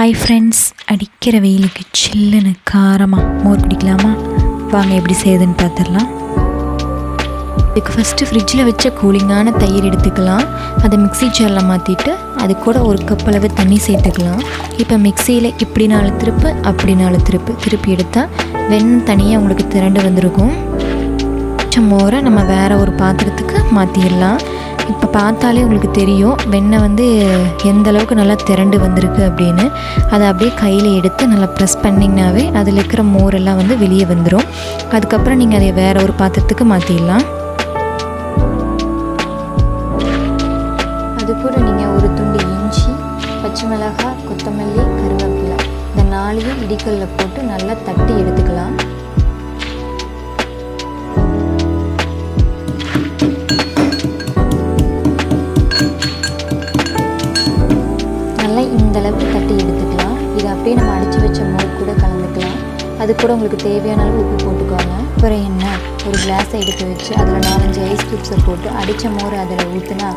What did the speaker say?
Hi friends, அடிக்கிற வெயிலுக்கு சில்லுன்னு காரமாக மோர் குடிக்கலாமா? வாங்க எப்படி செய்யுதுன்னு பார்த்துடலாம். இதுக்கு ஃபஸ்ட்டு ஃப்ரிட்ஜில் வச்ச கூலிங்கான தயிர் எடுத்துக்கலாம். அதை மிக்ஸி ஜாரில் மாற்றிட்டு அது கூட ஒரு கப் அளவு தண்ணி சேர்த்துக்கலாம். இப்போ மிக்சியில் இப்படி 4 திருப்பு அப்படி 4 திருப்பி எடுத்தால் வெண்ணெய் தனியாக உங்களுக்கு திரண்டு வந்திருக்கும். மோரை நம்ம வேறு ஒரு பாத்திரத்துக்கு மாற்றிடலாம். இப்போ பார்த்தாலே உங்களுக்கு தெரியும் வெண்ணெய் எந்த அளவுக்கு நல்லா திரண்டு வந்திருக்கு அப்படின்னு. அதை அப்படியே கையில் எடுத்து நல்லா ப்ரெஸ் பண்ணிங்கனாவே அதில் இருக்கிற மோரெல்லாம் வெளியே வந்துடும். அதுக்கப்புறம் நீங்கள் அதை வேறு ஒரு பாத்திரத்துக்கு மாற்றிடலாம். அது கூட நீங்கள் ஒரு துண்டு இஞ்சி, பச்சை மிளகாய், கொத்தமல்லி, கருவேப்பிலை இந்த 4 இடிக்கல்ல போட்டு நல்லா தட்டி எடுத்துக்கலாம். இந்த அளவுக்கு தட்டி எடுத்துக்கலாம். இதை அப்படியே நம்ம அடித்து வச்ச மோர் கூட கலந்துக்கலாம். அது கூட உங்களுக்கு தேவையான அளவு உப்பு போட்டுக்கோங்க. அப்புறம் ஒரு கிளாஸை எடுத்து வச்சு அதில் 4-5 ஐஸ் க்யூப்ஸை போட்டு அடித்த மோரை அதில் ஊற்றினா